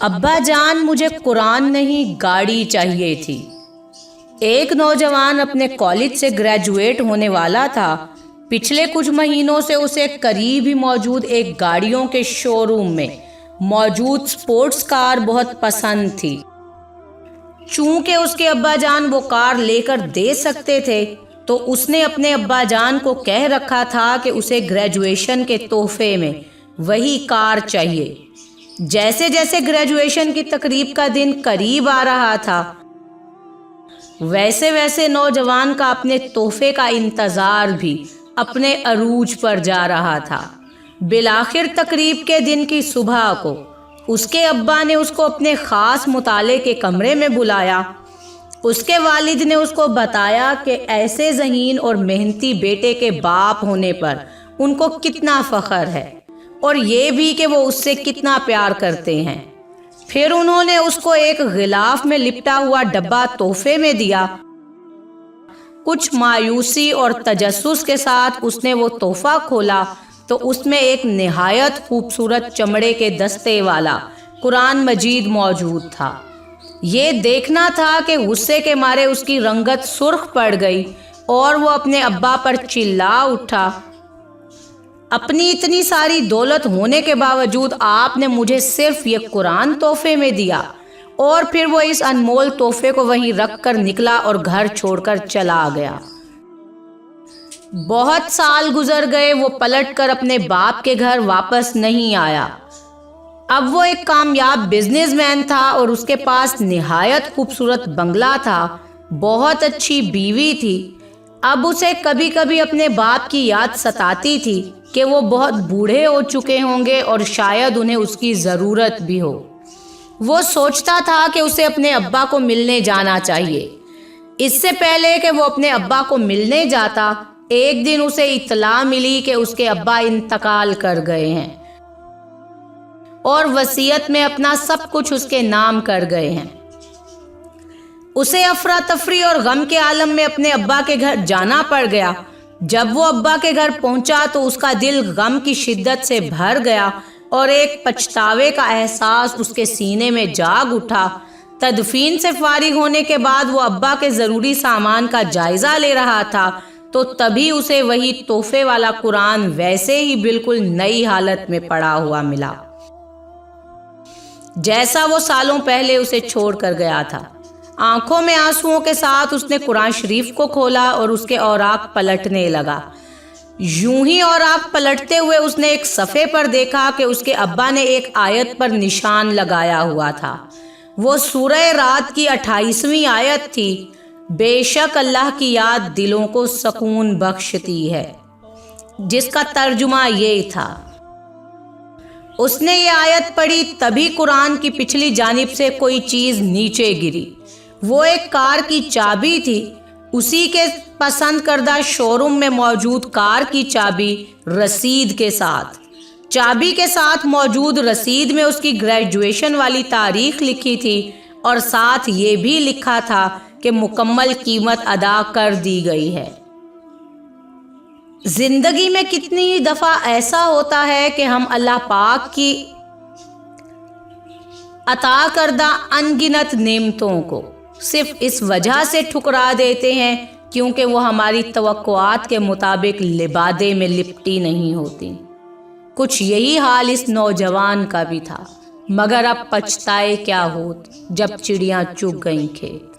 ابا جان مجھے قرآن نہیں گاڑی چاہیے تھی۔ ایک نوجوان اپنے کالج سے گریجویٹ ہونے والا تھا۔ پچھلے کچھ مہینوں سے اسے قریب ہی موجود ایک گاڑیوں کے شو روم میں موجود سپورٹس کار بہت پسند تھی۔ چونکہ اس کے ابا جان وہ کار لے کر دے سکتے تھے تو اس نے اپنے ابا جان کو کہہ رکھا تھا کہ اسے گریجویشن کے تحفے میں وہی کار چاہیے۔ جیسے جیسے گریجویشن کی تقریب کا دن قریب آ رہا تھا ویسے ویسے نوجوان کا اپنے تحفے کا انتظار بھی اپنے عروج پر جا رہا تھا۔ بالآخر تقریب کے دن کی صبح کو اس کے ابا نے اس کو اپنے خاص مطالعے کے کمرے میں بلایا۔ اس کے والد نے اس کو بتایا کہ ایسے ذہین اور محنتی بیٹے کے باپ ہونے پر ان کو کتنا فخر ہے اور یہ بھی کہ وہ اس سے کتنا پیار کرتے ہیں۔ پھر انہوں نے اس کو ایک غلاف میں لپٹا ہوا ڈبہ تحفے میں دیا۔ کچھ مایوسی اور تجسس کے ساتھ اس نے وہ تحفہ کھولا تو اس میں ایک نہایت خوبصورت چمڑے کے دستے والا قرآن مجید موجود تھا۔ یہ دیکھنا تھا کہ غصے کے مارے اس کی رنگت سرخ پڑ گئی اور وہ اپنے ابا پر چلا اٹھا، اپنی اتنی ساری دولت ہونے کے باوجود آپ نے مجھے صرف یہ قرآن تحفے میں دیا۔ اور پھر وہ اس انمول تحفے کو وہیں رکھ کر نکلا اور گھر چھوڑ کر چلا گیا۔ بہت سال گزر گئے، وہ پلٹ کر اپنے باپ کے گھر واپس نہیں آیا۔ اب وہ ایک کامیاب بزنس مین تھا اور اس کے پاس نہایت خوبصورت بنگلہ تھا، بہت اچھی بیوی تھی۔ اب اسے کبھی کبھی اپنے باپ کی یاد ستاتی تھی کہ وہ بہت بوڑھے ہو چکے ہوں گے اور شاید انہیں اس کی ضرورت بھی ہو۔ وہ سوچتا تھا کہ اسے اپنے ابا کو ملنے جانا چاہیے۔ اس سے پہلے کہ وہ اپنے ابا کو ملنے جاتا، ایک دن اسے اطلاع ملی کہ اس کے ابا انتقال کر گئے ہیں اور وصیت میں اپنا سب کچھ اس کے نام کر گئے ہیں۔ اسے افراتفری اور غم کے عالم میں اپنے ابا کے گھر جانا پڑ گیا۔ جب وہ ابا کے گھر پہنچا تو اس کا دل غم کی شدت سے بھر گیا اور ایک پچھتاوے کا احساس اس کے سینے میں جاگ اٹھا۔ تدفین سے فارغ ہونے کے بعد وہ ابا کے ضروری سامان کا جائزہ لے رہا تھا تو تبھی اسے وہی تحفے والا قرآن ویسے ہی بالکل نئی حالت میں پڑا ہوا ملا جیسا وہ سالوں پہلے اسے چھوڑ کر گیا تھا۔ آنکھوں میں آنسوؤں کے ساتھ اس نے قرآن شریف کو کھولا اور اس کے اوراق پلٹنے لگا۔ یوں ہی اوراق پلٹتے ہوئے اس نے ایک صفحے پر دیکھا کہ اس کے ابا نے ایک آیت پر نشان لگایا ہوا تھا۔ وہ سورہ رات کی 28ویں آیت تھی، بے شک اللہ کی یاد دلوں کو سکون بخشتی ہے، جس کا ترجمہ یہ تھا۔ اس نے یہ آیت پڑھی تبھی قرآن کی پچھلی جانب سے کوئی چیز نیچے گری۔ وہ ایک کار کی چابی تھی، اسی کے پسند کردہ شو روم میں موجود کار کی چابی رسید کے ساتھ۔ چابی کے ساتھ موجود رسید میں اس کی گریجویشن والی تاریخ لکھی تھی اور ساتھ یہ بھی لکھا تھا کہ مکمل قیمت ادا کر دی گئی ہے۔ زندگی میں کتنی ہی دفعہ ایسا ہوتا ہے کہ ہم اللہ پاک کی عطا کردہ ان گنت نعمتوں کو صرف اس وجہ سے ٹھکرا دیتے ہیں کیونکہ وہ ہماری توقعات کے مطابق لبادے میں لپٹی نہیں ہوتی۔ کچھ یہی حال اس نوجوان کا بھی تھا، مگر اب پچھتائے کیا ہوت جب چڑیاں چگ گئیں کھیت۔